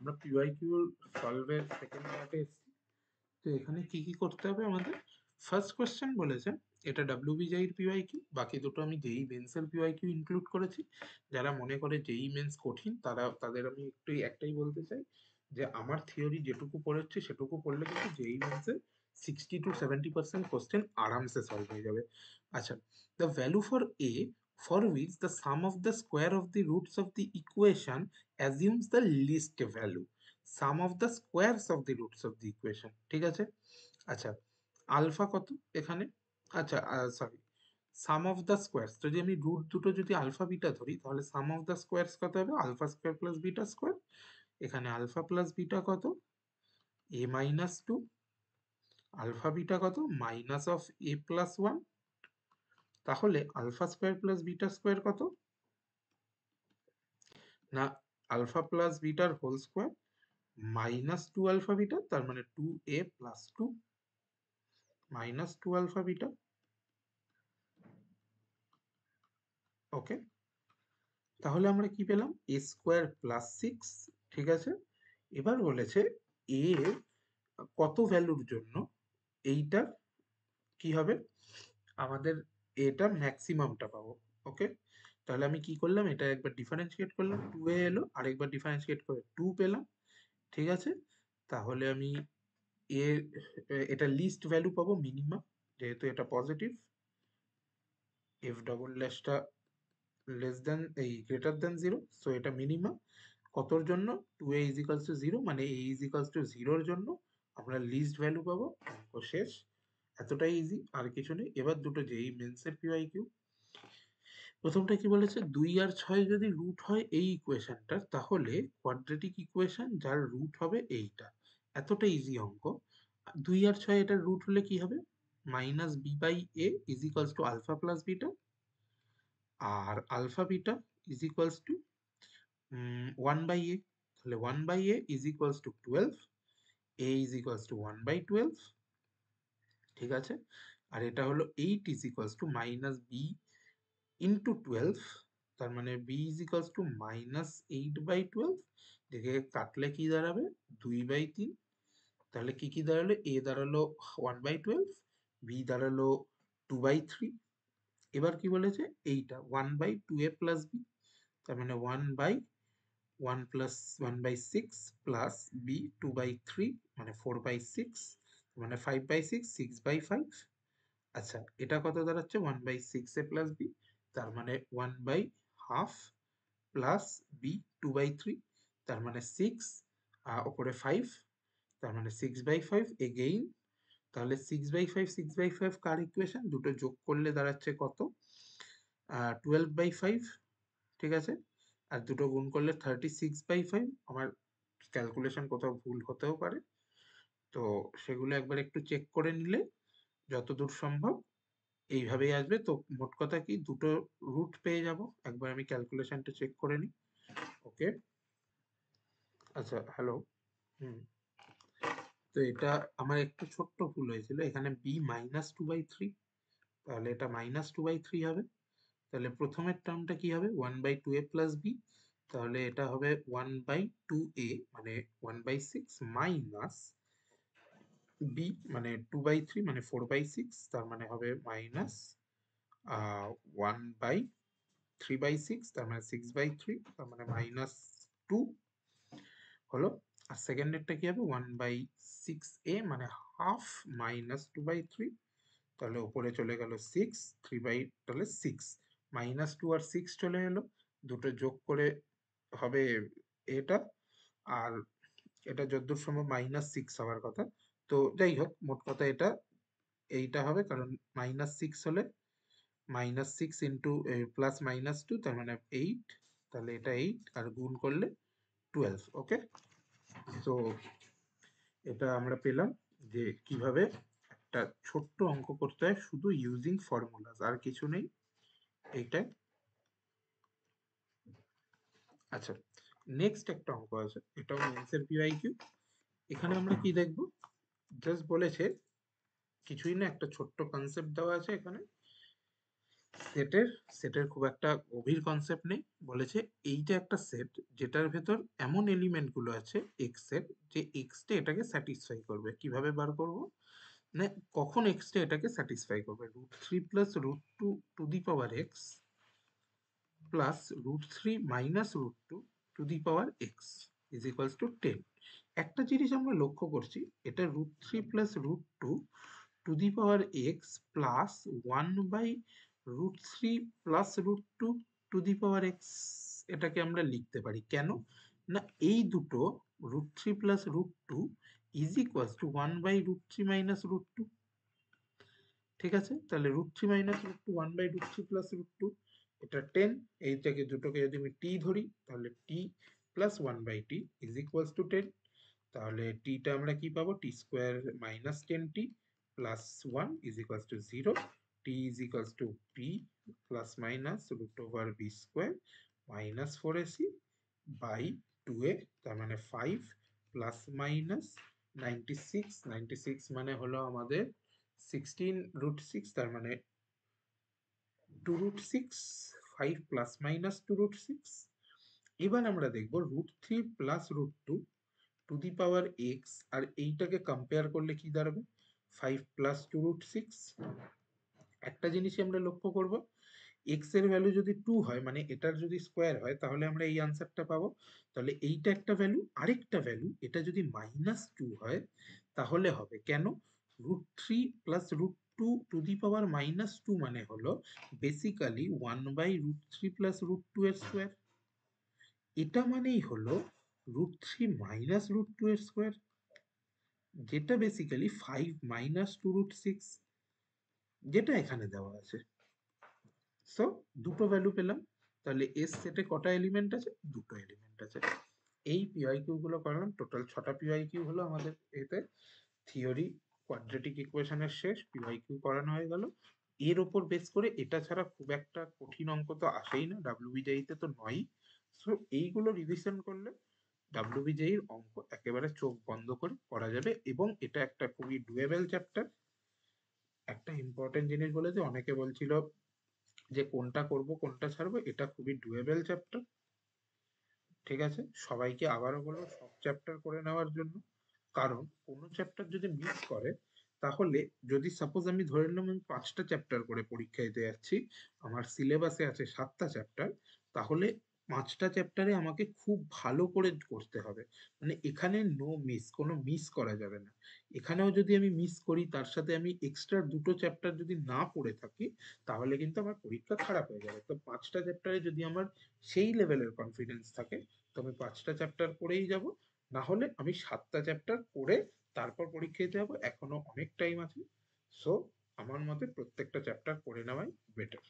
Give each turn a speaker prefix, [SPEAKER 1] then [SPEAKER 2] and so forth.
[SPEAKER 1] আমরা PYQ সলভের second পার্টে এসেছি। তো এখানে কি কি করতে হবে আমাদের? ফার্স্ট কোয়েশ্চেন বলেছে এটা WBJEE এর পিওয়াইকিউ, বাকি দুটো আমি JEE মেন্স এর পিওয়াইকিউ ইনক্লুড করেছি। যারা মনে করে JEE মেন্স কঠিন তাদের আমি একটাই বলতে চাই যে আমার থিওরি যেটুকু পড়েছি সেটুকু পড়লে কিন্তু JEE মেন্স এর 60 to 70% কোশ্চেন আরামসে সলভ হয়ে যাবে। আচ্ছা, the value for a for which the sum of the square of the roots of the equation assumes the least value, sum of the squares of the roots of the equation, ঠিক আছে? আচ্ছা, alpha কত এখানে? আচ্ছা, sorry, some of the squares, যদি আমি root দুটো যদি আলফা বিটা ধরি তাহলে সাম অফ দ্য স্কোয়ার্স কত হবে? Alpha square plus beta square. এখানে আলফা প্লাস বিটা কত? a-2, আলফা বিটা কত? Minus of a+1। তাহলে alpha square plus beta square কত? না, আলফা প্লাস বিটার whole square minus 2 alpha beta, তার মানে 2a+2 মাইনাস 2 আলফা বিটা। ওকে, তাহলে আমরা কি পেলাম? a স্কোয়ার প্লাস 6, ঠিক আছে? এবার বলেছে a কত ভ্যালুর জন্য এইটার কি হবে? আমাদের এটা ম্যাক্সিমামটা পাবো। ওকে, তাহলে আমি কি করলাম? এটা একবার ডিফারেন্সিয়েট করলাম, 2a এলো, আরেকবার ডিফারেন্সিয়েট করে 2 পেলাম, ঠিক আছে? তাহলে আমি এটা লিস্ট ভ্যালু পাবো মিনিমাম, যেহেতু এটা পজিটিভ। এফ ডবল ড্যাশটা লেস দেন এই গ্রেটার দেন 0, সো এটা মিনিমাম কতর জন্য? 2a ইজ ইকালস টু 0, মানে a ইজ ইকালস টু 0-র জন্য আমরা লিস্ট ভ্যালু পাবো। অঙ্ক শেষ, এতটাই ইজি, আর কিছু নেই। এবার দুটো JEE মেন্সের পিওয়াইকিউ। প্রথমটা কি বলেছে? 2 আর 6 যদি রুট হয় এই ইকুয়েশনটার, তাহলে কোয়াড্রেটিক ইকুয়েশন যার রুট হবে এইটা। এতটা ইজি অঙ্ক। 2 আর 6 এটার রুট হলে কি হবে? Minus b by a is equals to alpha plus beta, আর alpha beta is equals to 1 by a. তাহলে 1 by a is equals to 12, a is equals to 1 by 12, ঠিক আছে? আর এটা হলো 8 is equals to minus b into 12, তার মানে b is equals to minus 8 by 12, দেখে কাটলে কি দাঁড়াবে? 2 বাই 3। তাহলে কি কি দাঁড়ালো? এ দাঁড়ালো 1 বাই 12, বি দাঁড়ালো 2 বাই 3। এবার কি বলেছে? এইটা 1 বাই 2a প্লাস বি, তার মানে 1 by 1 plus 1 by 6 plus B 2 by 3, মানে 4 বাই 6, মানে 5 বাই 6, 6 বাই 5। আচ্ছা, এটা কত দাঁড়াচ্ছে? 1 বাই 6a প্লাস বি, তার মানে 1 by half plus B 2 by 3, তার মানে 6, ওপরে 5, তার মানে 6 বাই 5 এগেইন। তাহলে 6 বাই 5, 6 বাই 5 কার ইকুয়েশন? দুটো যোগ করলে দাঁড়াচ্ছে কত? 12 বাই 5, ঠিক আছে? আর দুটো গুণ করলে 36 বাই 5। আমার ক্যালকুলেশন কোথাও ভুল হতেও পারে, তো সেগুলো একবার একটু চেক করে নিলে যতদূর সম্ভব এইভাবেই আসবে। তো মোট কথা কি, দুটো রুট পেয়ে যাব। একবার আমি ক্যালকুলেশনটা চেক করে নিই। ওকে, আচ্ছা, হ্যালো। হুম, তো এটা আমার একটু ছোট্ট ভুল হয়েছিল, এখানে বি মাইনাস 2 বাই 3, তাহলে এটা মাইনাস 2 বাই 3 হবে। তাহলে প্রথমের টার্মটা কি হবে? 1 বাই 2a প্লাস বি, তাহলে এটা হবে 1 বাই 2a, মানে 1 বাই 6 মাইনাস বি, মানে 2 বাই 3, মানে 4 বাই 6, তার মানে হবে মাইনাস 1 বাই 3 বাই 6, তার মানে 6 বাই 3, তার মানে মাইনাস 2 হলো। আর সেকেন্ডেরটা কি হবে? 1 বাই 6a, মানে হাফ মাইনাস 2 বাই 3, তাহলে উপরে চলে গেল 6, 3 বাই, তাহলে 6 মাইনাস 2 আর 6 চলে এলো, দুটো যোগ করে হবে এটা। আর এটা যতদূর সম্ভব মাইনাস 6 হওয়ার কথা। তো যাই হোক, মোট কথা এটা এইটা হবে, কারণ মাইনাস 6 হলে মাইনাস 6 ইন্টু প্লাস মাইনাস 2, তার মানে 8, তাহলে এটা 8 আর গুণ করলে 12। ওকে, তো এটা আমরা পেলাম যে কিভাবে একটা ছোট্ট অঙ্ক করতে হয় শুধু ইউজিং ফর্মুলাস, আর কিছু নেই এইটাই। আচ্ছা, নেক্সট একটা অঙ্ক আছে, এটাও মেন্সের পিওয়াইকিউ। এখানে আমরা কি দেখব? জাস্ট বলেছে কিছুই না, একটা ছোট্ট কনসেপ্ট দেওয়া আছে এখানে সেটের সেটের খুব একটা গভীর কনসেপ্ট নেই, বলেছে এইটা একটা সেট যেটার ভেতর এমন এলিমেন্ট গুলো আছে এক্স এর, যে এক্স টা এটাকে স্যাটিসফাই করবে। কিভাবে বার করব, মানে কখন এক্স টা এটাকে স্যাটিসফাই করবে, √3 plus √2 to the power x plus √3 minus √2 to the power x is equals to 10। একটা জিনিস আমরা লক্ষ্য করছি, এটা √3 plus √2 to the power x plus 1/√3 plus √2 to the power x, এটাকে আমরা লিখতে পারি। কেন না, এই দুটো √3 plus √2 is equals two 1/√3 minus √2। ঠিক আছে, তাহলে √3 মাইনাস √2 1/√3 প্লাস √2, এটা 10। এইটাকে দুটোকে যদি আমি টি ধরি তাহলে t plus 1/t is equals to 10। তাহলে টিটা আমরা কি পাবো, t square minus 10t plus 1 is equals to 0। T is equals to p plus minus √/বি square minus 4ac by 2a, তার মানে 5 প্লাস মাইনাস 96 মানে হলো আমাদের 16√6, তার মানে 2√6, 5 প্লাস মাইনাস 2√6। এবার আমরা দেখব √3 plus √2 to the power x, আর এইটাকে কম্পেয়ার করলে কি দাঁড়াবে, 5 প্লাস 2√6। একটা জিনিসই আমরা লক্ষ্য করব, এক্স এর ভ্যালু যদি 2 হয়, মানে এটার যদি স্কোয়ার হয়, তাহলে আমরা এই আনসারটা পাবো। তাহলে এইটা একটা ভ্যালু, আরেকটা ভ্যালু, এটা যদি -2 হয় তাহলে হবে। কেন, √3 প্লাস √2 টু দি পাওয়ার -2 মানে হলো বেসিক্যালি 1/√3 প্লাস √2 এর স্কোয়ার। এটা মানেই হলো √3 মাইনাস √2 এর স্কোয়ার, যেটা বেসিক্যালি 5 মাইনাস 2√6, যেটা এখানে দেওয়া আছে। সো দুটো ভ্যালু পেলাম। তাহলে এস সেটে কটা এলিমেন্ট আছে, দুটো এলিমেন্ট আছে। এই পিওয়াইকিউ গুলো করলাম, টোটাল 6টা পিওয়াইকিউ হলো আমাদের এতে। থিওরি কোয়াড্রেটিক ইকুয়েশনের শেষ, পিওয়াইকিউ করানো হয়ে গেল। এর ওপর বেস করে, এটা ছাড়া খুব একটা কঠিন অঙ্ক তো আসেই না, ডাব্লিউবিজেই তে তো নয়ই। সো এইগুলো রিভিশন করলে ডাব্লিউবিজেই এর অঙ্ক একেবারে চোখ বন্ধ করে করা যাবে, এবং এটা একটা খুবই ডুয়েবল চ্যাপ্টার। একটা ইম্পর্টেন্ট জিনিস বলে যে অনেকে বলছিল যে কোনটা করব কোনটা ছাড়বো, এটা খুবই ডুয়েবল চ্যাপ্টার। ঠিক আছে, সবাইকে আবারও বলবো সব চ্যাপ্টার করে নেওয়ার জন্য। কারণ কোনো চ্যাপ্টার যদি মিস করে, তাহলে যদি সাপোজ আমি ধরে নিলাম আমি 5টা চ্যাপ্টার করে পরীক্ষা দিতে যাচ্ছি, আমার সিলেবাসে আছে 7টা চ্যাপ্টার, তাহলে 5টা চ্যাপ্টারে আমাকে খুব ভালো করে করতে হবে। মানে এখানে নো মিস, কোনো মিস করা যাবে না। এখানেও যদি আমি মিস করি, তার সাথে আমি এক্সট্রা দুটো চ্যাপ্টার যদি না পড়ে থাকি, তাহলে কিন্তু আমার পরীক্ষা খারাপ হয়ে যাবে। তো 5টা চ্যাপ্টারে যদি আমার সেই লেভেলের কনফিডেন্স থাকে, তো আমি 5টা চ্যাপ্টার পড়েই যাব। না হলে আমি 7টা চ্যাপ্টার পড়ে তারপর পরীক্ষা দিতে যাবো, এখনো অনেক টাইম আছে। সো আমার মতে প্রত্যেকটা চ্যাপ্টার পড়ে নেওয়াই বেটার।